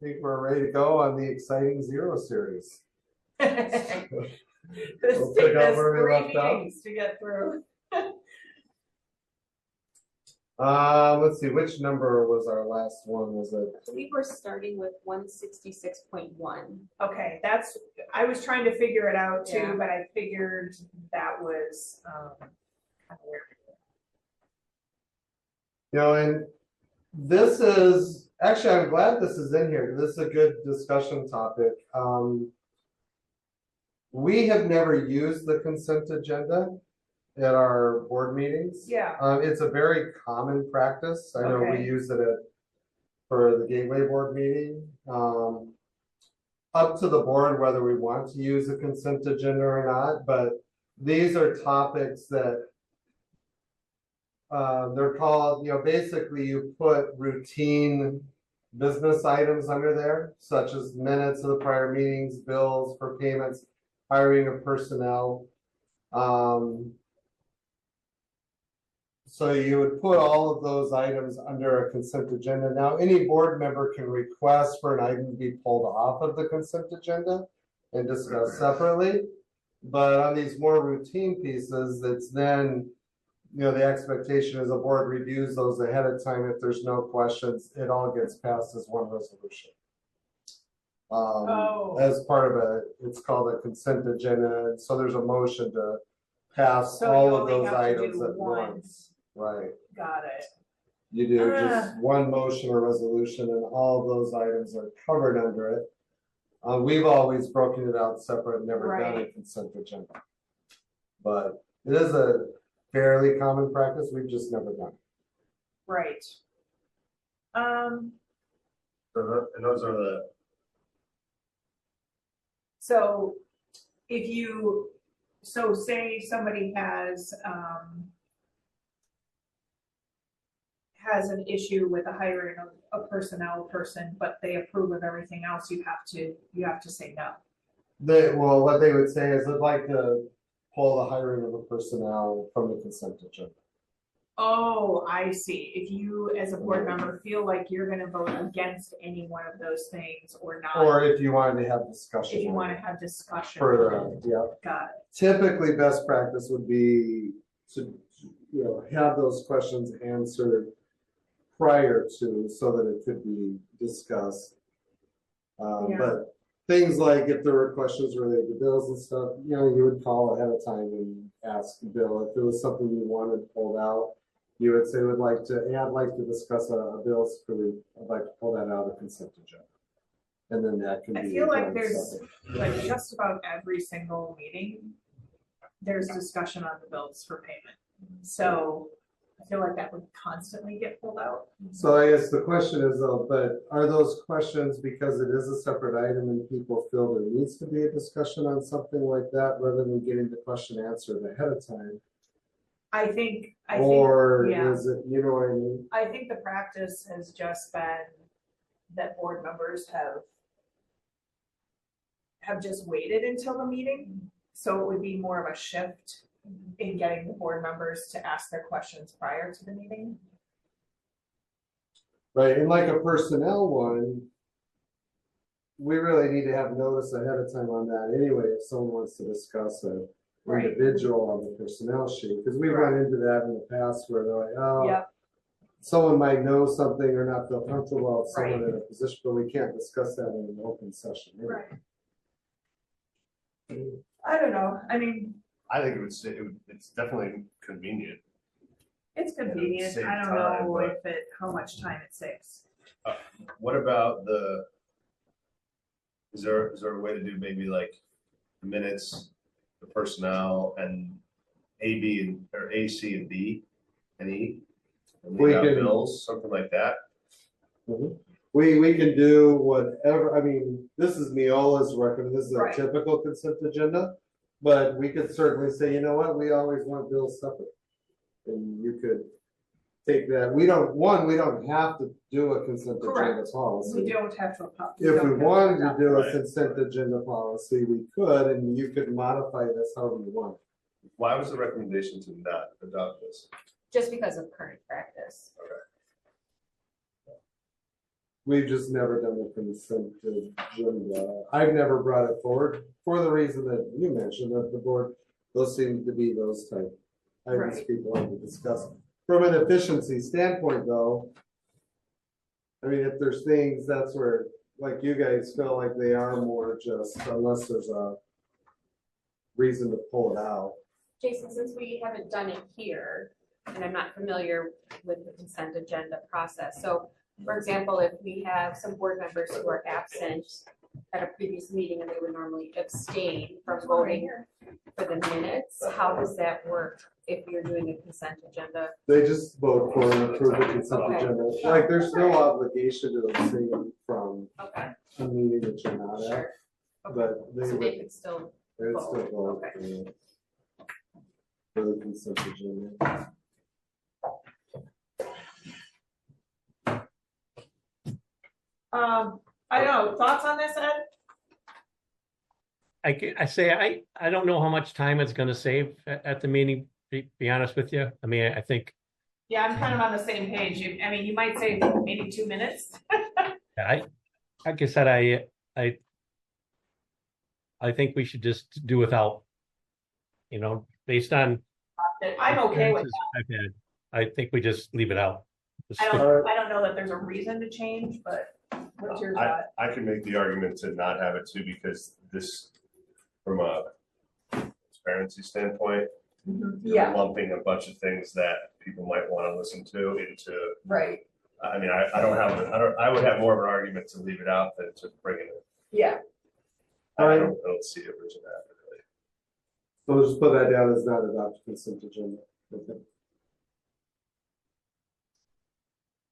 think we're ready to go on the exciting Zero series. This We'll took pick up us where we 3 left off. meetings to get through. Let's see, which number was our last one? Was it? I believe we're starting with 166.1. Okay, I was trying to figure it out too, Yeah. but I figured that was kind of weird. And this is, actually, I'm glad this is in here. This is a good discussion topic. We have never used the consent agenda at our board meetings. Yeah. It's a very common practice. I know we Okay. use it for the Gateway board meeting. Up to the board whether we want to use a consent agenda or not, but these are topics that they're called, basically you put routine business items under there, such as minutes of the prior meetings, bills for payments, hiring of personnel. So you would put all of those items under a consent agenda. Now, any board member can request for an item to be pulled off of the consent agenda and discussed separately. But on these more routine pieces, it's then, the expectation is the board reviews those ahead of time. If there's no questions, it all gets passed as one resolution. As part of it's called a consent agenda. And so there's a motion to pass So all you of only those have to items do at one. once. Right. Got it. You do just one motion or resolution and all of those items are covered under it. We've always broken it out separate, never done a consent agenda. But it is a fairly common practice, we've just never done it. Right. And those are the. So say somebody has an issue with the hiring of a personnel person, but they approve of everything else, you have to say no. Well, what they would say is they'd like to pull the hiring of a personnel from the consent agenda. Oh, I see. If you, as a board member, feel like you're going to vote against any one of those things or not. Or if you wanted to have discussion. If you want to have discussion. Further on, yeah. Got it. Typically, best practice would be to, have those questions answered prior to, so that it could be discussed. But things like if there were questions related to bills and stuff, you would call ahead of time and ask Bill if there was something you wanted pulled out. You would say, I'd like to discuss a bill, I'd like to pull that out of the consent agenda. And then that can be. I feel like there's like just about every single meeting, there's discussion on the bills for payment. So I feel like that would constantly get pulled out. So I guess the question is though, but are those questions because it is a separate item and people feel there needs to be a discussion on something like that rather than getting the question answered ahead of time? I think, is it, you know what I mean? I think the practice has just been that board members have just waited until the meeting. So it would be more of a shift in getting the board members to ask their questions prior to the meeting. Right, and like a personnel one, we really need to have notice ahead of time on that anyway, if someone wants to discuss an individual on the personnel sheet, because we run into that in the past where they're like, oh, someone might know something or not feel comfortable with someone in a position, but we can't discuss that in an open session. Right. I don't know. I mean, I think it's definitely convenient. it's convenient. Save I don't time, know but- how much time it saves. What about is there a way to do maybe like the minutes, the personnel, and A, B, or A, C, and B, and E? And leave out bills, something like that. We can do whatever. I mean, this is Neola's record. This is a Right. typical consent agenda, but we could certainly say, you know what, we always want bills separate, and you could take that. We don't have to do a consent agenda policy. We don't have to. If we wanted to do a consent agenda policy, we could, and you could modify this however you want. Why was the recommendation to not adopt this? Just because of current practice. we've just never done the consent agenda. I've never brought it forward for the reason that you mentioned, that the board, those seem to be those type items Right. people like to discuss. From an efficiency standpoint, though, I mean, if there's things, that's where, like, you guys feel like they are more just, unless there's a reason to pull it out. Jason, since we haven't done it here, and I'm not familiar with the consent agenda process, so for example, if we have some board members who are absent at a previous meeting and they would normally abstain from voting for the minutes, how does that work if you're doing a consent agenda? They just vote for and approve the consent Okay. agenda. Like, there's no obligation to abstain from Okay, a meeting that you're not at, sure. but they So would, they could still, they would still vote Okay. for the consent agenda. I don't know, thoughts on this, Ed? I don't know how much time it's gonna save at the meeting, be honest with you. I mean, I think, Yeah, I'm kind of on the same page. I mean, you might say maybe 2 minutes. like I said, I think we should just do without, based on. I'm okay with experiences I've had, I think we just leave it out. Just I stick- don't know that there's a reason to change, but what's your thought? I can make the argument to not have it too, because this, from a transparency standpoint, you're Yeah, lumping a bunch of things that people might want to listen to into, right, I mean, I would have more of an argument to leave it out than to bring it in. yeah, I don't see a reason to have it really. So we'll just put that down as not adopt consent agenda. Okay.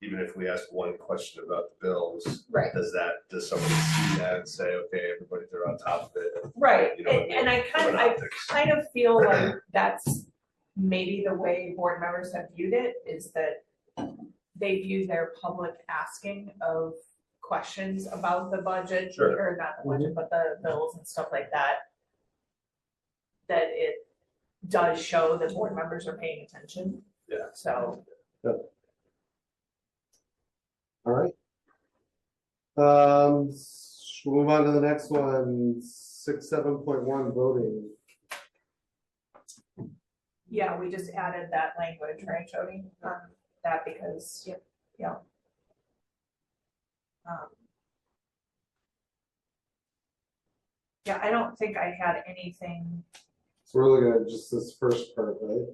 Even if we ask one question about the bills, right, does somebody see that and say, okay, everybody, they're on top of it? right. You know what I mean? And I From an optics. kind of feel like that's maybe the way board members have viewed it, is that they view their public asking of questions about the budget, Sure. or not the budget, but the bills and stuff like that, that it does show that board members are paying attention. Yeah. So, All right. We'll move on to the next one, 7.1 voting. yeah, we just added that language, right, Jody? That because, Yep. yeah. Yeah, I don't think I had anything. So we're looking at just this first part, right?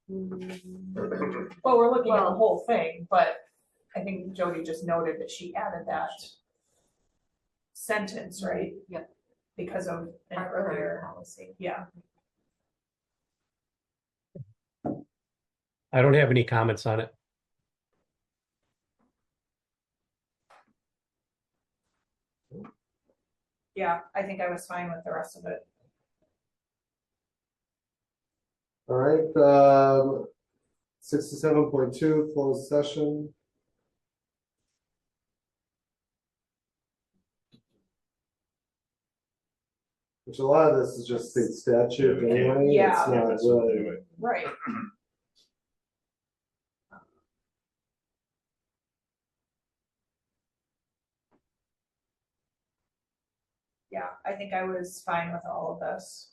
Well, we're looking at the whole thing, but I think Jody just noted that she added that sentence, right? Yep. Because of an Our current earlier, policy. yeah, I don't have any comments on it. yeah, I think I was fine with the rest of it. All right, 67.2, closed session. Which a lot of this is just state statute Yeah, we can't- anyway. Yeah. It's not That's what really. anyway. Right. Yeah, I think I was fine with all of this.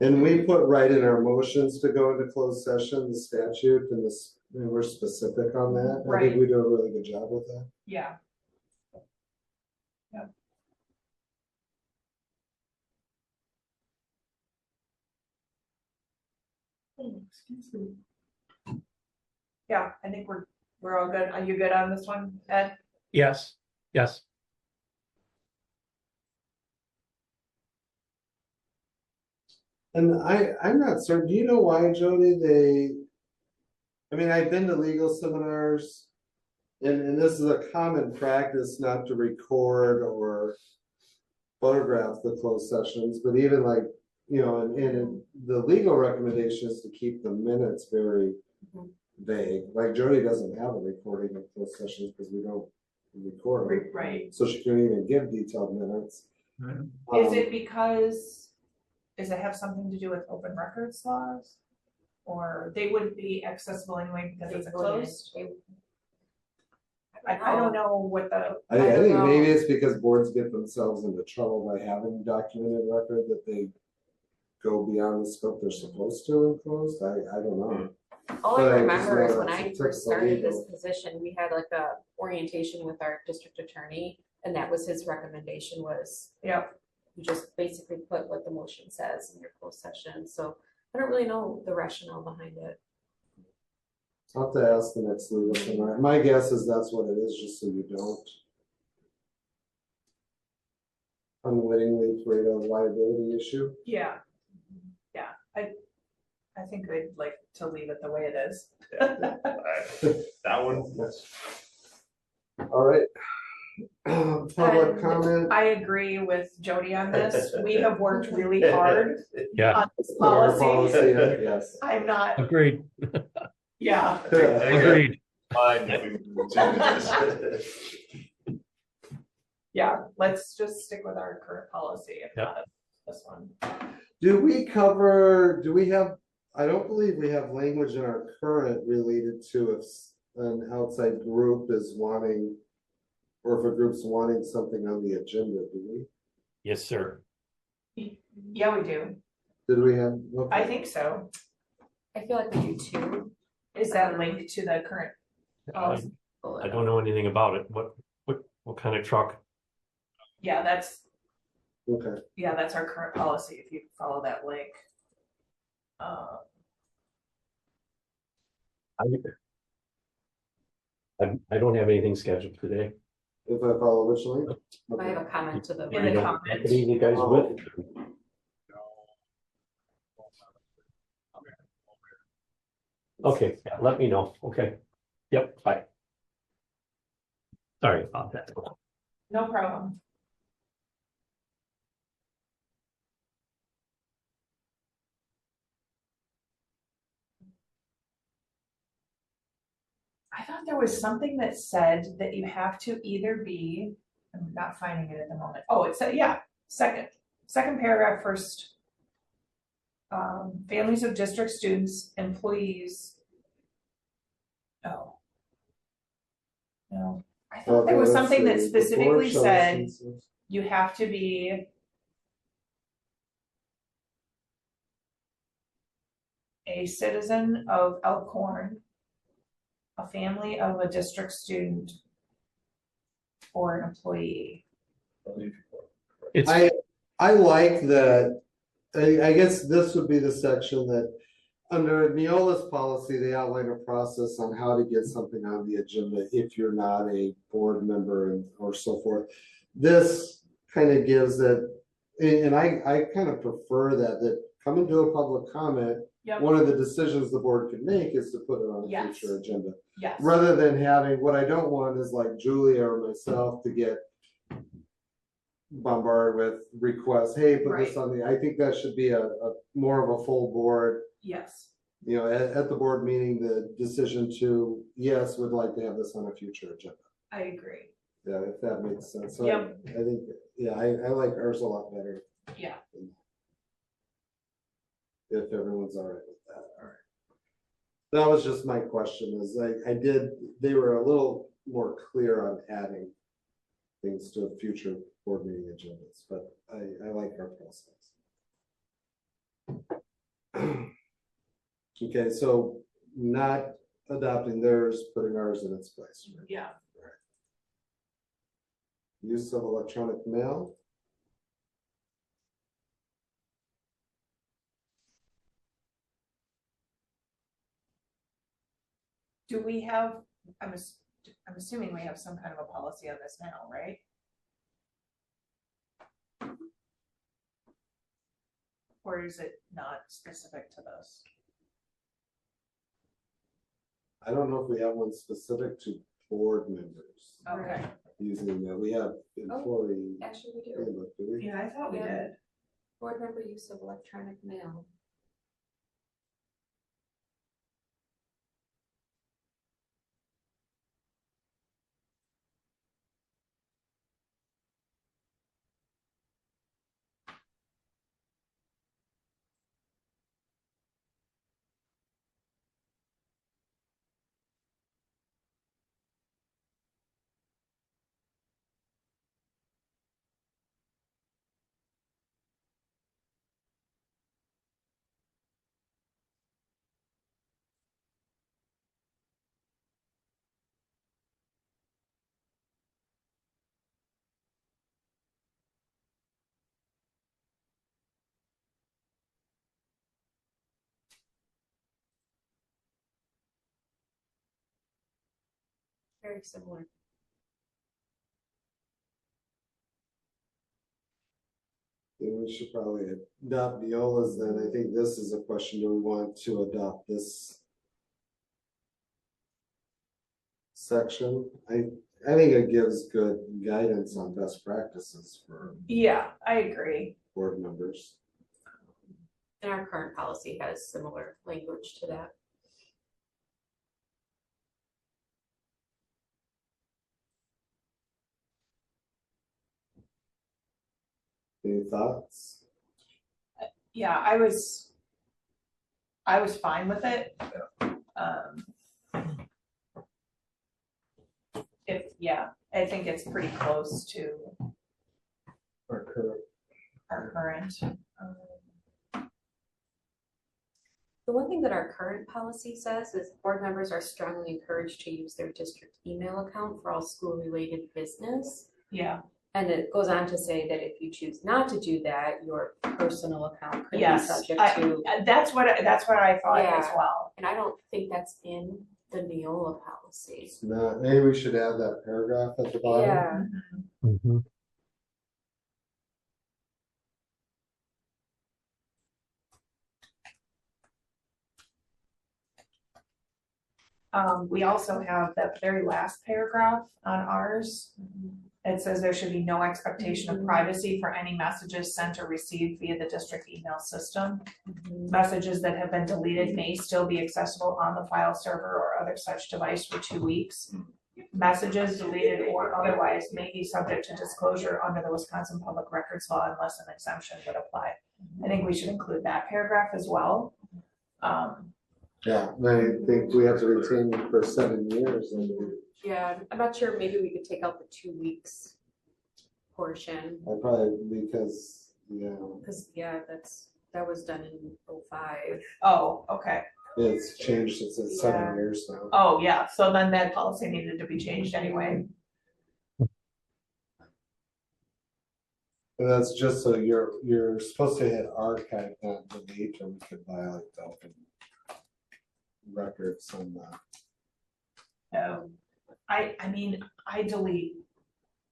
And we put right in our motions to go into closed session, the statute and this, and we're specific on that. I think Right. we do a really good job with that. Yeah. Yep. Excuse me. Yeah, I think we're all good. Are you good on this one, Ed? Yes, yes. And I'm not certain, do you know why, Jody, I mean, I've been to legal seminars, and this is a common practice not to record or photograph the closed sessions, but even like, and the legal recommendation is to keep the minutes very vague. Like Jody doesn't have a recording of closed sessions because we don't record. Right. So she can't even give detailed minutes. Is it because, does it have something to do with open records laws? Or they wouldn't be accessible anyway because it's a closed? I don't know what the, I don't think know. maybe it's because boards get themselves into trouble by having documented record that they go beyond the scope they're supposed to in closed. I don't know. All But I I just remember is know when that's I a first typical started this legal. position, we had like a orientation with our district attorney, and that was his recommendation was, yeah, you just basically put what the motion says in your closed session, so I don't really know the rationale behind it. I'll have to ask the next legal thing. My guess is that's what it is, just so you don't unwittingly create a liability issue. yeah. Yeah, I think I'd like to leave it the way it is. That one, All right. Public And comment. I agree with Jody on this. We have worked really hard Yeah, on this Put our policy. in, yes. I'm not, agreed, yeah, agreed. fine, if we do this. yeah, let's just stick with our current policy, if Yep. not this one. Do we have, I don't believe we have language in our current related to if an outside group is wanting, or if a group's wanting something on the agenda, do we? Yes, sir. Yeah, we do. Did we have? Okay. I think so. I feel like we do too. Is that linked to the current I policy? I don't know anything about it. What kind of truck? Yeah, that's Okay. our current policy, if you follow that link. I don't have anything scheduled today. If I follow which link? I have a comment to the. In the You know, comments. what do you guys with? Okay, yeah, let me know. Okay. Yep, bye. Sorry about that. No problem. I thought there was something that said that you have to either be, I'm not finding it at the moment. Oh, it said, yeah, second paragraph, first. Families of district students, employees. Oh. No, I thought there was Okay, let's something that see. The board specifically shall said license- you have to be a citizen of Elkhorn, a family of a district student, or an employee. It's, I like that. I guess this would be the section that, under Neola's policy, they outline a process on how to get something on the agenda if you're not a board member or so forth. This kind of gives it, and I kind of prefer that coming to a public comment, Yep. one of the decisions the board can make is to put it on a Yes. future agenda. Yes. Rather than having, what I don't want is like Julia or myself to get bombarded with requests, hey, put this Right. on I think that should be a more of a full board, Yes. you know, at the board meeting, the decision to, yes, would like to have this on a future agenda. I agree. Yeah, if that makes sense. So Yep. I think, yeah, I like ours a lot better. Yeah. If everyone's all right with that, all right. That was just my question, is they were a little more clear on adding things to future board meeting agendas, but I like our process. Okay, so not adopting theirs, putting ours in its place. Right? Yeah. Use of electronic mail. Do we have, I'm assuming we have some kind of a policy on this now, right? Or is it not specific to this? I don't know if we have one specific to board members Okay. using that. We have employee Actually, we do. handbook, do we? Yeah, I thought we Yeah. did. Board member use of electronic mail. very similar. Yeah, we should probably adopt Neola's then. I think this is a question, do we want to adopt this section? I think it gives good guidance on best practices for Yeah, I agree. board members. And our current policy has similar language to that. Any thoughts? Yeah, I was fine with it. I think it's pretty close to Our current, our current. The one thing that our current policy says is board members are strongly encouraged to use their district email account for all school-related business. Yeah, And it goes on to say that if you choose not to do that, your personal account could be yes, subject I, to. that's what I thought as Yeah. well. And I don't think that's in the Neola policy. it's not, maybe we should add that paragraph at the bottom. Yeah, Mhm. We also have that very last paragraph on ours. It says there should be no expectation of privacy for any messages sent or received via the district email system. Messages that have been deleted may still be accessible on the file server or other such device for 2 weeks. Messages deleted or otherwise may be subject to disclosure under the Wisconsin Public Records Law unless an exemption would apply. I think we should include that paragraph as well. Yeah, and I think we have to retain it for 7 years and yeah, I'm not sure, maybe we could take out the 2 weeks portion, I probably, because, because, yeah, that was done in '05. Oh, okay. it's changed, it's at Yeah. 7 years now. Oh, yeah, so then that policy needed to be changed anyway. And that's just so you're supposed to hit archive, not delete, or we could violate the open records on that. I mean, I delete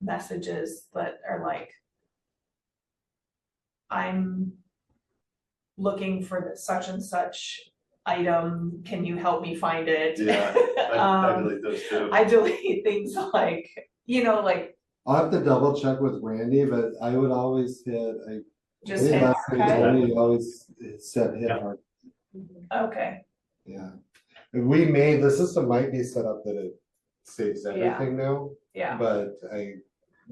messages that are like, I'm looking for the such and such item, can you help me find it? Yeah, I delete those too. I delete things like, like I'll have to double check with Randy, but I would always hit, just hit last thing he archive. told me, he always said hit Yeah. archive, Okay, yeah. And the system might be set up that it saves everything now, yeah, but I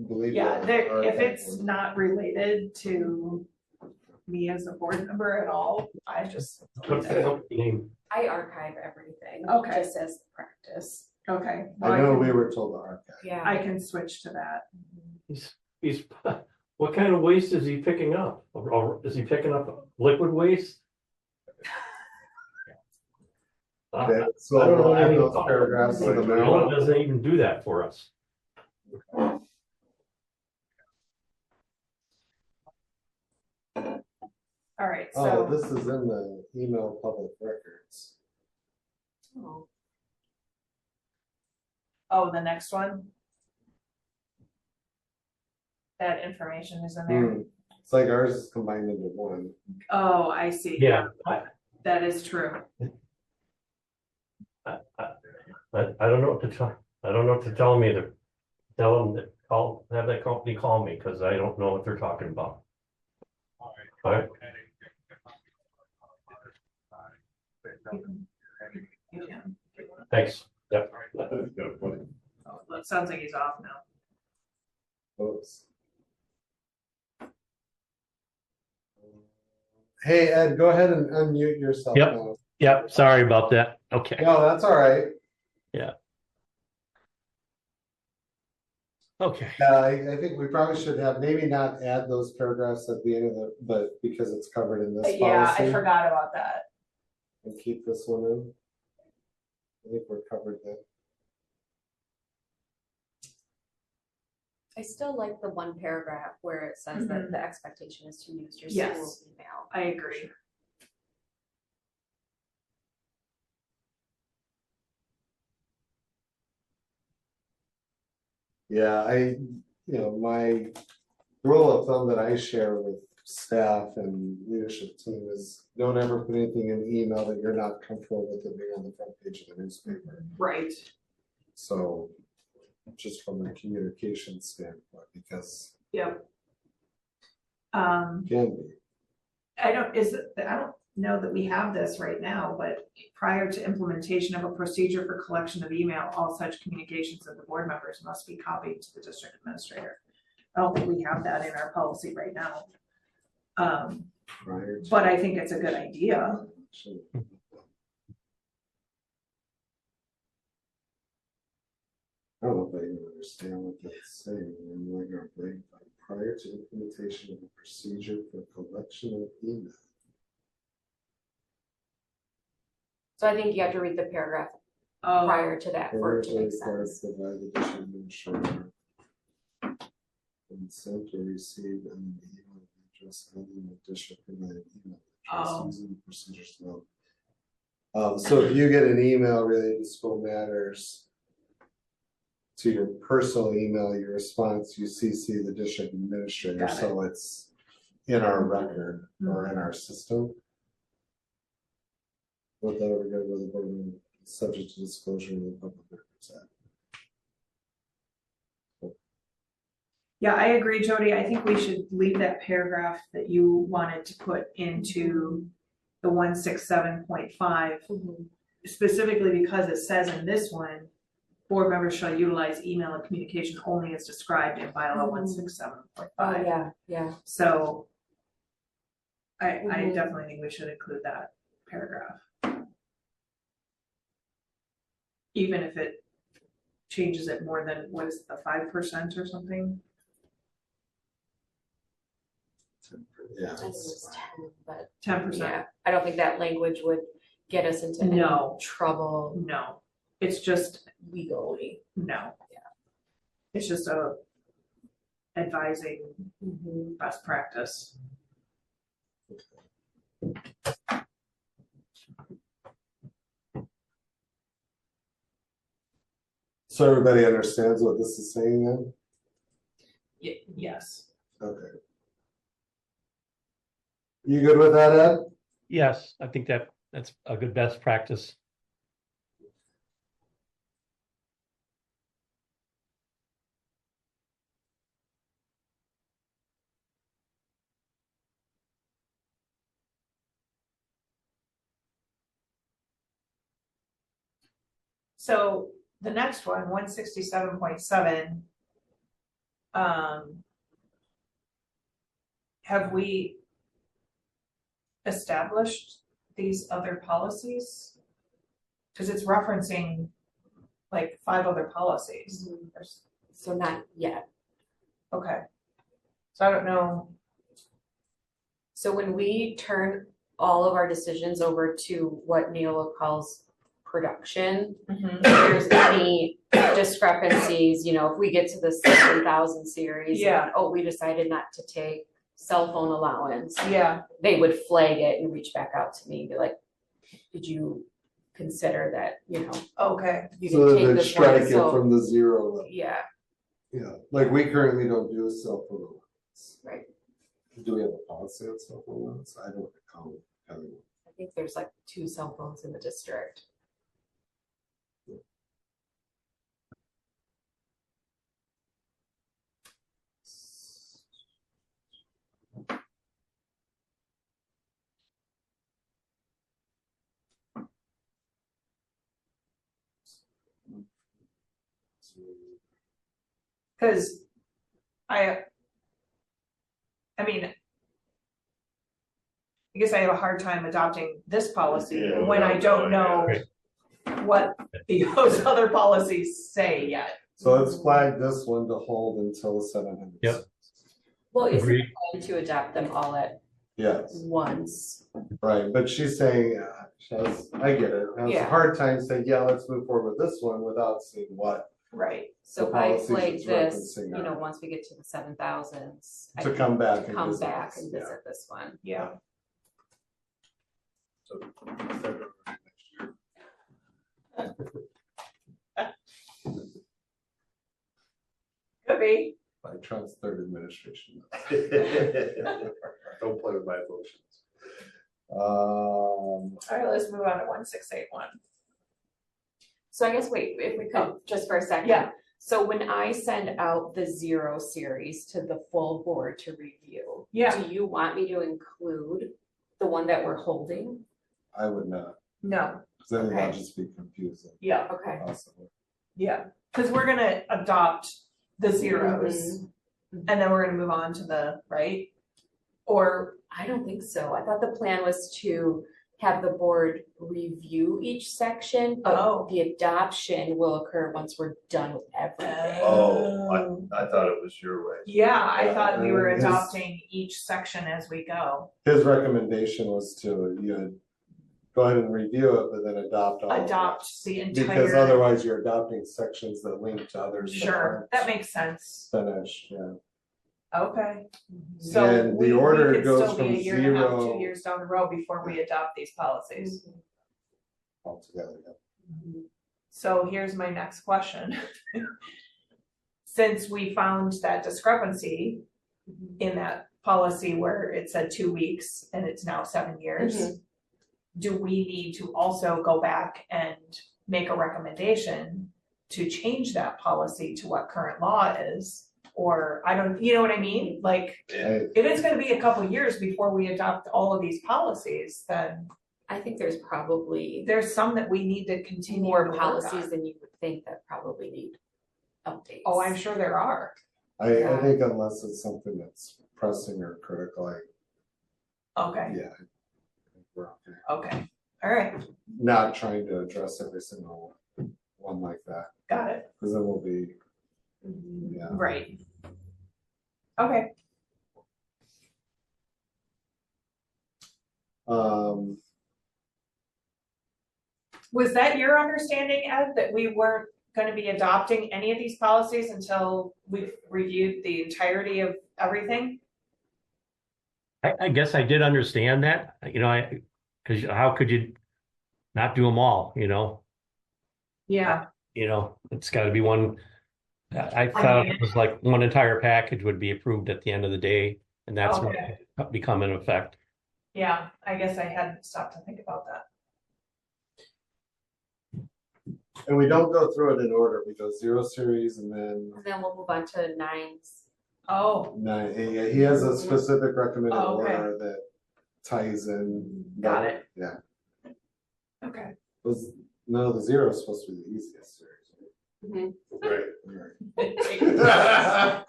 believe. yeah, the if archive it's one- not related to me as a board member at all, I just. What's the company name? I archive everything. Okay. Just as practice. Okay. I know we were told to archive. Yeah. I can switch to that. He's, what kind of waste is he picking up? Or is he picking up liquid waste? Okay, I so don't know we'll add any those thought. paragraphs to the Neola mail. doesn't even do that for us. All right, Oh, so, this is in the email public records. Oh, the next one. That information is in there. It's like ours is combined into one. Oh, I see. Yeah, That is true. I don't know what to tell, I don't know what to tell them either. Tell them that, have that company call me, because I don't know what they're talking about. All right, You can. thanks. Yep. Oh, it sounds like he's off now. Oops. Hey, Ed, go ahead and unmute yourself Yep. now. Yep, sorry about that. Okay. No, that's all right. Okay. I think we probably should have, maybe not add those paragraphs at the end of but because it's covered in this Yeah, policy. I forgot about that. And keep this one in. I think we're covered there. I still like the one paragraph where it says that the expectation is to use your Yes. school email. I agree. Yeah, my rule of thumb that I share with staff and leadership team is don't ever put anything in email that you're not comfortable with it being on the front page of the newspaper. Right. So just from a communication standpoint, because Yep. it can be. I don't know that we have this right now, but prior to implementation of a procedure for collection of email, all such communications of the board members must be copied to the district administrator. I don't think we have that in our policy right now. Prior to. But I think it's a good idea. I don't know if I even understand what that's saying. I'm like, prior to implementation of a procedure for collection of email. So I think you have to read the paragraph Oh, prior to that for it to Originally make required sense. to provide the district administrator consent or receive an email address other than the district provided email address Oh. using the procedures below. So if you get an email related to school matters to your personal email, your response, you CC the district administrator, Got it. so it's in our record or in our system. Without regard whether the board member is subject to disclosure in the Public Records Act. yeah, I agree, Jody. I think we should leave that paragraph that you wanted to put into the 167.5, specifically because it says in this one, board members shall utilize email and communication only as described in bylaw 167.5. Oh, yeah, yeah. So I Mhm. definitely think we should include that paragraph. Even if it changes it more than, what is it, the 5% or something? Yeah. I think it was 10, but 10%? yeah, I don't think that language would get us into any No. trouble No, it's just, legally. no. It's just a advising best practice. So everybody understands what this is saying then? Yes. Okay. You good with that, Ed? Yes, I think that's a good best practice. So the next one, 167.7. Have we established these other policies? Because it's referencing like 5 other policies. There's- So not yet. Okay. So I don't know. So when we turn all of our decisions over to what Neola calls production, if there's any discrepancies, if we get to the 7,000 series. Yeah. And, oh, we decided not to take cell phone allowance, Yeah, they would flag it and reach back out to me and be like, did you consider that, okay. you So didn't take then this strike one, it so, from the 0 level. yeah, Yeah, like we currently don't do a cell phone allowance. right. Do we have a policy on cell phone allowance? I don't recall having one. I think there's like 2 cell phones in the district. Because I mean, I guess I have a hard time adopting this policy Yeah, when I don't know Right. what those other policies say yet. So let's flag this one to hold until 700. Yep. Well, is the Agreed. plan to adopt them all at Yes, once? right, but she's saying, I get it, has a Yeah. hard time saying, yeah, let's move forward with this one without seeing what Right. So The if I policies flag it's this, referencing are. once we get to the 7,000s, I to can come back and come visit back this, and yeah. visit this one. Yeah. So February next year. Could be. By Trump's third administration. Don't play with my emotions. All right, let's move on to 1681. So I guess, wait, if we could, just for a second. Yeah. So when I send out the 0 series to the full board to review. Yeah. Do you want me to include the one that we're holding? I would not, No, because then it'll Okay. just be confusing, yeah, Okay. possibly. yeah, because we're gonna adopt the zeros, and then we're gonna move on to the, right? Or, I don't think so. I thought the plan was to have the board review each section, Oh. but the adoption will occur once we're done with everything. Oh, I thought it was your way. yeah, I thought we were His- adopting each section as we go. His recommendation was to, go ahead and review it, but then adopt all of it. Adopt the Because entire, otherwise you're adopting sections that link to others. that sure, aren't that makes sense. Finished, yeah. Okay. So And the we order could goes still be a from year and a half, 0 2 years down the road before we adopt these policies. Altogether, yeah. So here's my next question. Since we found that discrepancy in that policy where it said 2 weeks and it's now 7 years, do we need to also go back and make a recommendation to change that policy to what current law is? Or I don't, you know what I mean? Like, I- if it's gonna be a couple years before we adopt all of these policies, then I think there's probably there's some that we need to continue to more work policies on. than you would think that probably need updates. Oh, I'm sure there are. I Yeah. think unless it's something that's pressing or critical, Okay, yeah. I think we're okay. okay, all right, Not trying to address every single one like that, got it, because then we'll be, yeah. right. Okay, was that your understanding, Ed, that we weren't gonna be adopting any of these policies until we've reviewed the entirety of everything? I guess I did understand that, because how could you not do them all, Yeah, it's gotta be one. I thought mean- it was like one entire package would be approved at the end of the day, and that's when Okay. it become in effect. yeah, I guess I hadn't stopped to think about that. And we don't go through it in order, we go 0 series and then And then we'll move on to 9s. Oh, 9, he has a specific recommended Oh, okay. order that ties in. Got it. Yeah, okay. no, the 0 is supposed to be the easiest series. Right. Right.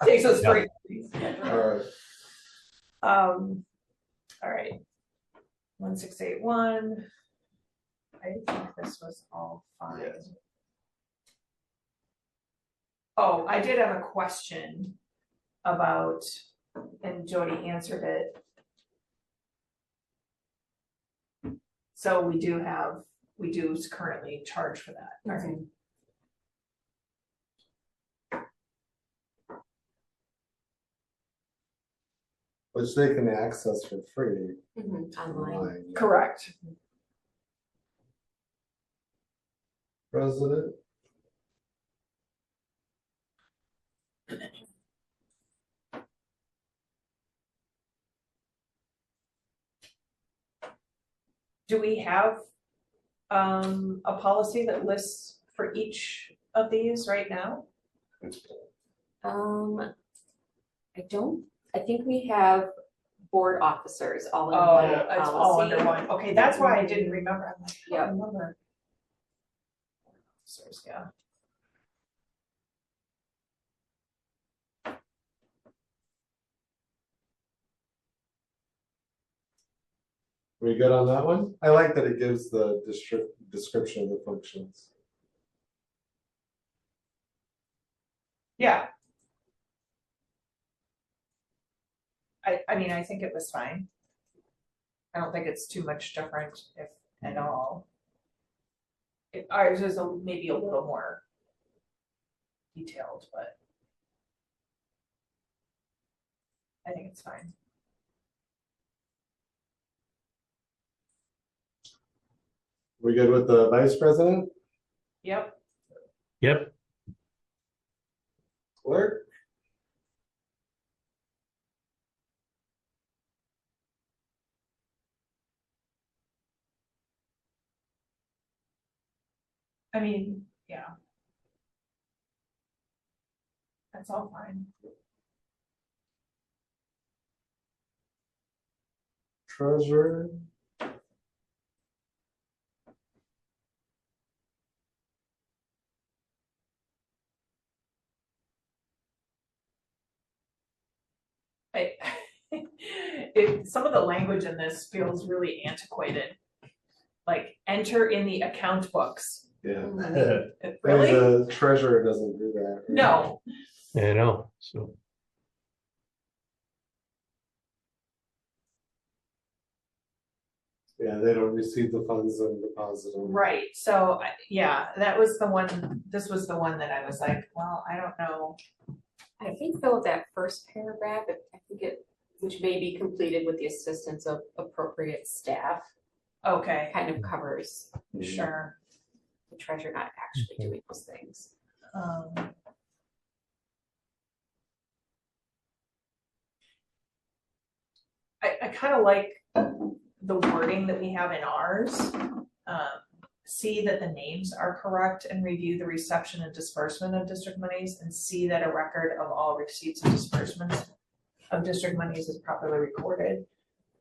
Takes us Yeah. straight. Alright, All right. 1681. I think this was all fine. Yes. Oh, I did have a question about, and Jody answered it. So we do currently charge for that, all right? which they can access for free Online. online. yeah. Correct. President, Do we have a policy that lists for each of these right now? I think we have board officers all in Oh, one it's all policy. under one. Okay, that's why I didn't remember. I'm like, I Yep. don't remember. Officers, yeah. we good on that one? I like that it gives the description of the functions. Yeah. I mean, I think it was fine. I don't think it's too much different, if at all. Ours is maybe a little more detailed, but I think it's fine. We good with the vice president? Yep, Yep, Clerk? I mean, yeah. That's all fine. Treasurer, I, some of the language in this feels really antiquated. Like, enter in the account books. yeah. Really? The treasurer doesn't do that. right? No, Yeah, I know, so. Yeah, they don't receive the funds and deposit them. right, so, yeah, that was the one, this was the one that I was like, well, I don't know. I think though that first paragraph, I think it, which may be completed with the assistance of appropriate staff, Okay, kind of covers sure. the treasurer not actually doing those things. I kind of like the wording that we have in ours. See that the names are correct and review the reception and disbursement of district monies, and see that a record of all receipts and disbursements of district monies is properly recorded.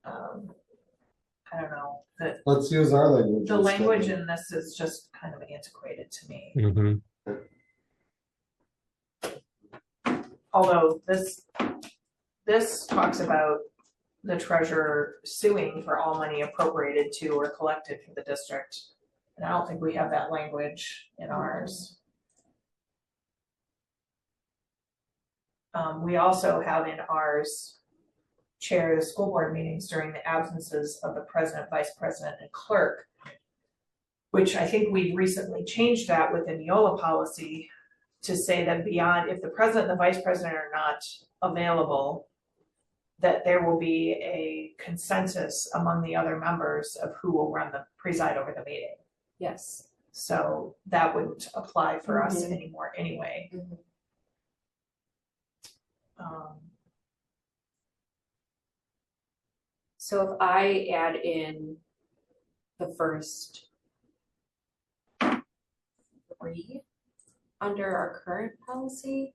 I don't know, Let's use our language. the instead. language in this is just kind of antiquated to me. Mhm. Although this talks about the treasurer suing for all money appropriated to or collected for the district. And I don't think we have that language in ours. We also have in ours, chair the school board meetings during the absences of the president, vice president, and clerk, which I think we recently changed that with the Neola policy to say that beyond, if the president and the vice president are not available, that there will be a consensus among the other members of who will preside over the meeting. Yes. So that wouldn't apply for us Mhm. anymore anyway. Mhm. So if I add in the first 3 under our current policy,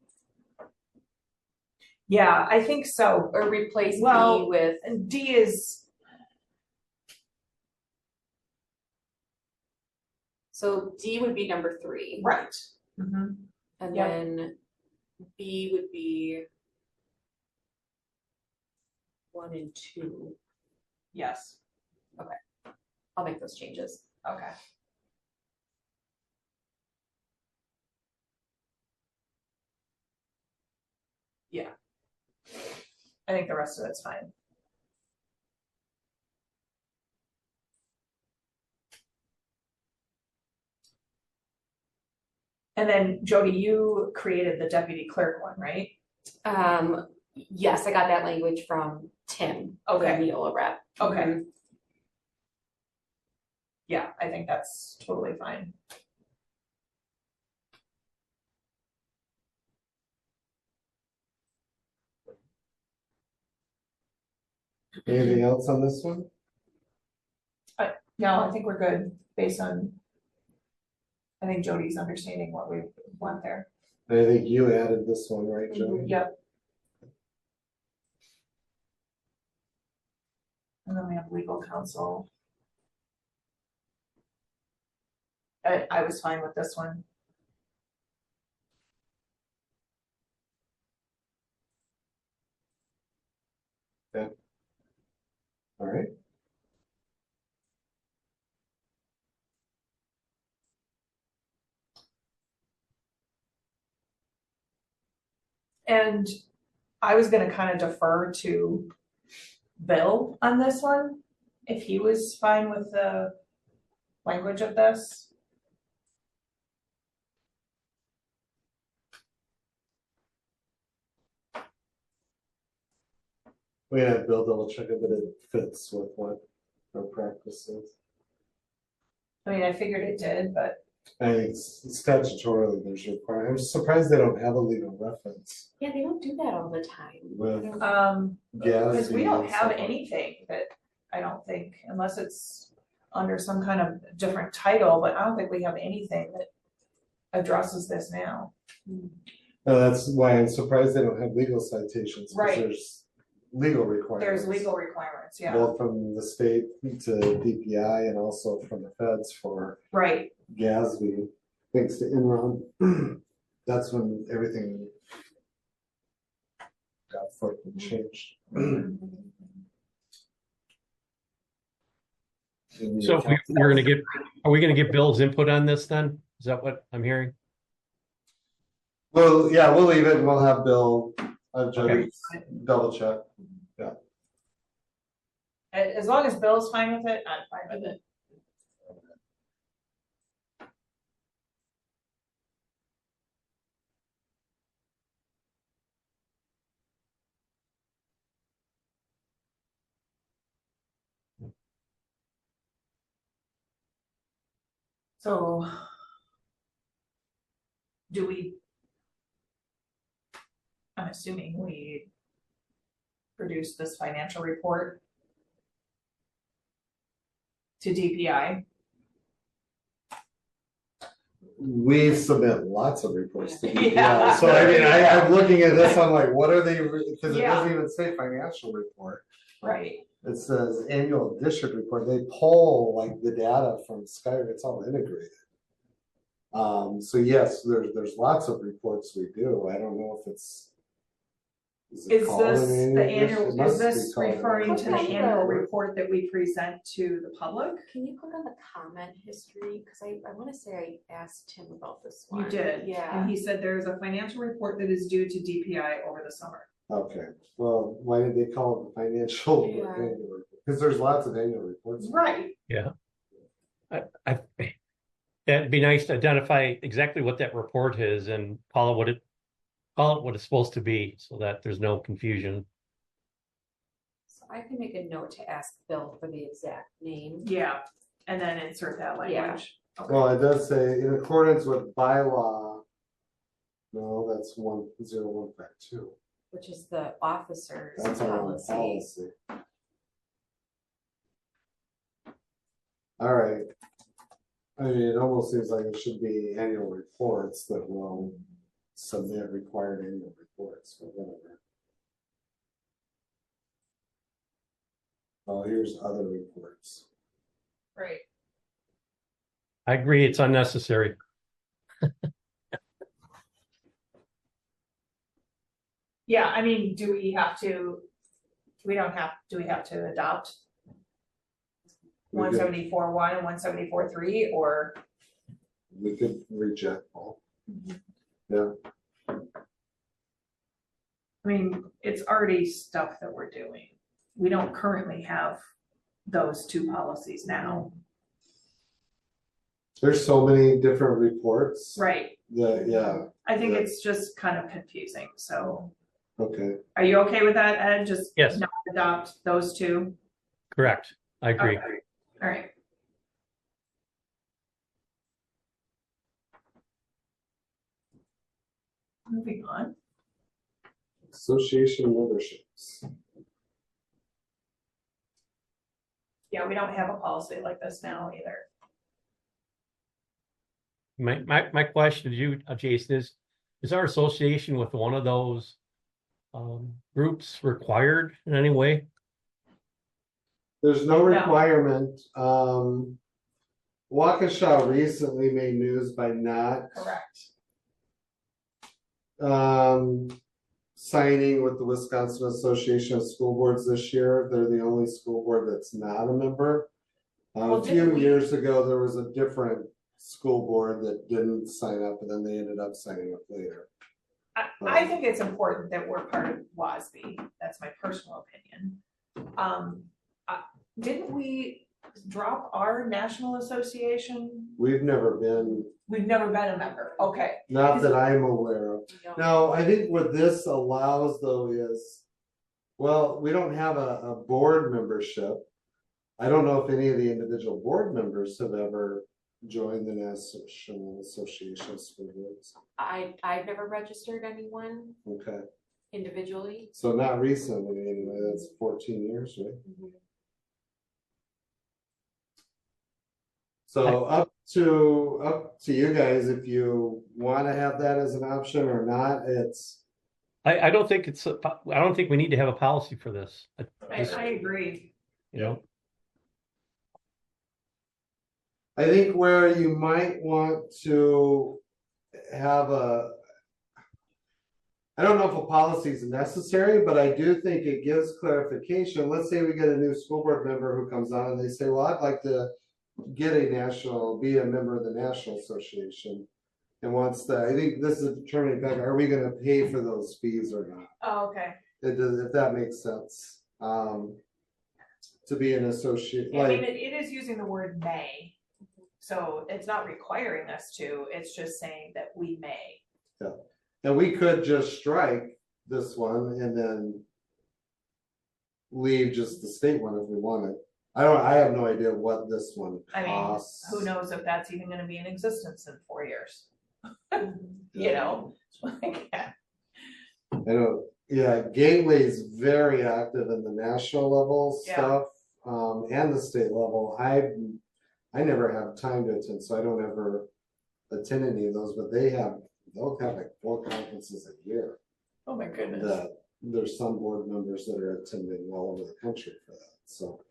Yeah, I think so. or replace Well- B with, And D is, so D would be number 3. right. Mhm. And Yep. then B would be 1 and 2. Yes, I'll make those changes. okay. Yeah. I think the rest of it's fine. And then Jody, you created the deputy clerk one, right? Yes, I got that language from Tim, the Okay. Neola rep. Okay. Mhm. Yeah, I think that's totally fine. Anything else on this one? No, I think we're good based on, I think Jody's understanding what we want there. I think you added this one, right, Joey? Yep. And then we have legal counsel. I was fine with this one. All right. And I was gonna kind of defer to Bill on this one, if he was fine with the language of this. We had Bill double check it, but it fits with what our practice is. I mean, I figured it did, but I think statutorily there's requirement. I'm surprised they don't have a legal reference Yeah, they don't do that all the time. with because we Gatsby don't and have stuff. anything that, I don't think, unless it's, under some kind of different title, but I don't think we have anything that addresses this now. That's why I'm surprised they don't have legal citations, because Right. there's legal requirements. There's legal requirements, yeah, Both from the state to DPI and also from the feds for right, GASB, thanks to Enron. That's when everything got flipped and changed. So we're gonna get, are we gonna get Bill's input on this then? Is that what I'm hearing? Well, yeah, we'll leave it and we'll have Bill, Okay. double check. as long as Bill's fine with it, I'm fine with it. So. Do we? I'm assuming we produce this financial report to DPI. We submit lots of reports to DPI. Yeah. So I mean, I'm looking at this, I'm like, what are they, because it Yeah. doesn't even say financial report. Right. It says annual district report. They pull like the data from Skype. It's all integrated. So yes, there's lots of reports we do. I don't know if it's. it Is called this an the annual? It annual, must is be this called an referring to the annual annual report. report that we present to the public? Can you click on the comment history? Because I want to say I asked him about this You one. did. Yeah. And he said there's a financial report that is due to DPI over the summer. Okay, well, why did they call it the financial? Yeah. Because there's lots of annual reports. Right. I it'd be nice to identify exactly what that report is and call it what it's supposed to be, so that there's no confusion. So I can make a note to ask Bill for the exact name. Yeah. And then insert that language. Okay. Well, it does say in accordance with bylaw. No, that's 10152. Which is the officer's That's our own policy. policy. All right. I mean, it almost seems like it should be annual reports that will submit required annual reports or whatever. Oh, here's other reports. Right. I agree, it's unnecessary. Yeah, I mean, do we have to adopt We could- 174.1 and 174.3 or? We could reject all. Yeah, I mean, it's already stuff that we're doing. We don't currently have those two policies now. there's so many different reports. Right. That, yeah, I think it's just kind of confusing, so okay. are you okay with that, Ed? Just Yes. not adopt those two? Correct, I agree. Okay. All right. Moving on. Association memberships. Yeah, we don't have a policy like this now either. My question to you, Jason, is our association with one of those groups required in any way? There's no No. requirement. Waukesha recently made news by not Correct. signing with the Wisconsin Association of School Boards this year. They're the only school board that's not a member. Well, A didn't few we- years ago, there was a different school board that didn't sign up, and then they ended up signing up later. I think it's important that we're part of WASB. That's my personal opinion. Didn't we drop our national association? We've never been, We've never been a member. Okay. not that I'm aware of. You know, Now, I think what this allows though is, well, we don't have a board membership. I don't know if any of the individual board members have ever joined the National Association of School Boards. I've never registered anyone Okay, individually. so not recently anyway, that's 14 years, right? So up to you guys if you want to have that as an option or not. It's I don't think I don't think we need to have a policy for this. I agree. You know, I think where you might want to have I don't know if a policy is necessary, but I do think it gives clarification. Let's say we get a new school board member who comes on and they say, well, I'd like to be a member of the National Association. And I think this is determining back, are we gonna pay for those fees or not? Oh, okay. If that makes sense. To be an associate, I mean, like, it is using the word may. So it's not requiring us to, it's just saying that we may. and we could just strike this one and then leave just the state one if we wanted. I have no idea what this one I mean, costs. who knows if that's even gonna be in existence in 4 years, you Yeah. know? Like, yeah. I know, yeah, Gateway's very active in the national level Yeah. stuff, and the state level. I never have time to attend, so I don't ever attend any of those, but they'll have like 4 conferences a year. Oh my goodness. That there's some board members that are attending all over the country for that, so.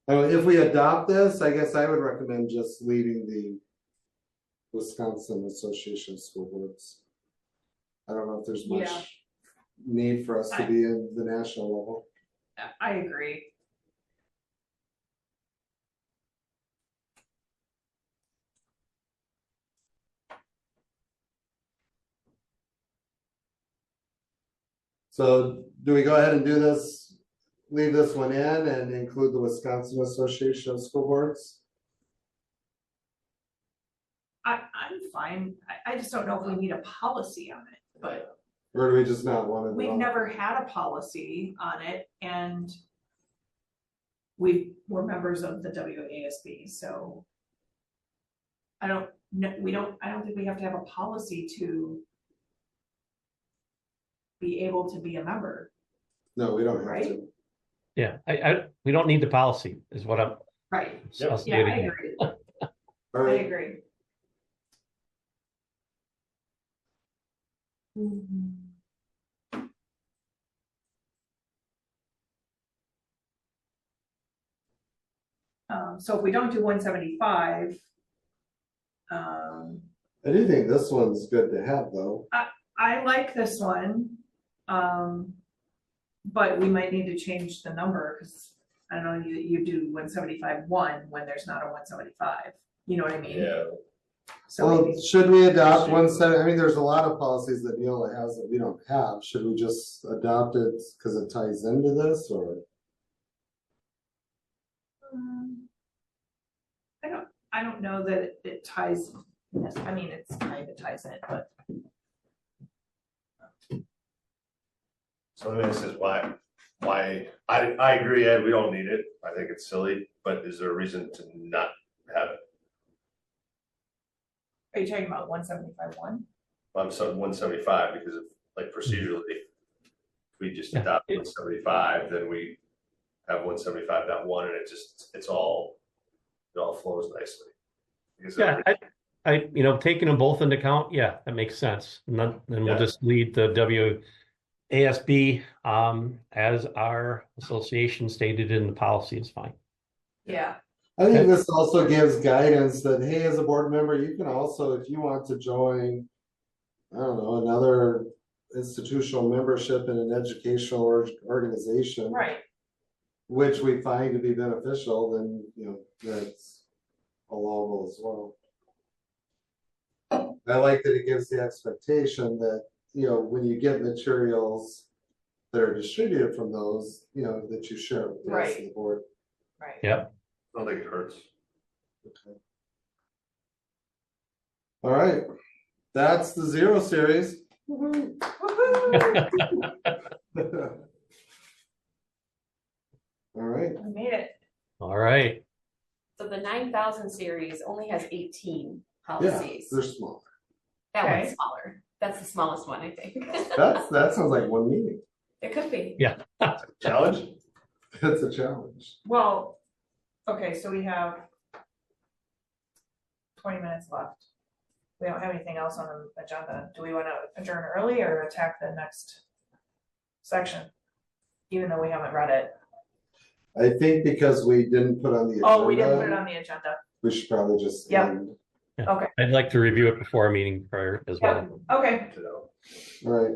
If we adopt this, I guess I would recommend just leaving the Wisconsin Association of School Boards. I don't know if there's much Yeah. need for us to be in the national level. I agree. So do we go ahead and do this, leave this one in and include the Wisconsin Association of School Boards? I'm fine. I just don't know if we need a policy on it, but Or do we just not want to? we've never had a policy on it and we were members of the WASB, so I don't think we have to have a policy to be able to be a member, No, we don't have Right? to. yeah, we don't need the policy is what I'm right? I'll Yeah, say I it again. agree. All I right, agree. So if we don't do 175, I do think this one's good to have though. I like this one. But we might need to change the number, because I don't know, you do 175-1 when there's not a 175, you know what I mean? Yeah, So Well, maybe, should we adopt 170? I mean, there's a lot of policies that Neola has that we don't have. Should we just adopt it because it ties into this, or? I don't know that it ties, I mean, it's kind of ties in, but so I mean, this is why, I agree, Ed, we don't need it, I think it's silly, but is there a reason to not have it? are you talking about 175-1? I'm so 175, because of, like procedurally, if we just Yeah. adopt 175, then we have 175.1 and it all flows nicely. Because Yeah, I taking them both into account, yeah, that makes sense. And then we'll Yeah. just lead the WASB as our association stated in the policy is fine. Yeah, I think Okay. this also gives guidance that, hey, as a board member, you can also, if you want to join, I don't know, another institutional membership in an educational organization. right, Which we find to be beneficial, then, that's allowable as well. I like that it gives the expectation that, when you get materials that are distributed from those, that you share with the rest of the board. right. Yep. I don't think it hurts. Okay. All right, that's the 0 series. Woohoo! All right, We made it. All right. So the 9,000 series only has 18 yeah, policies. they're small. That Okay. one's smaller. That's the smallest one, I think. That sounds like one meeting. It could be. Challenge? It's a challenge. Well, okay, so we have 20 minutes left. We don't have anything else on the agenda. Do we want to adjourn early or attack the next section? Even though we haven't read it. I think because we didn't put on the agenda. Oh, we didn't put it on the agenda. We should probably just. Yep. end. I'd like to review it before our meeting prior as well. Okay. To know. All right.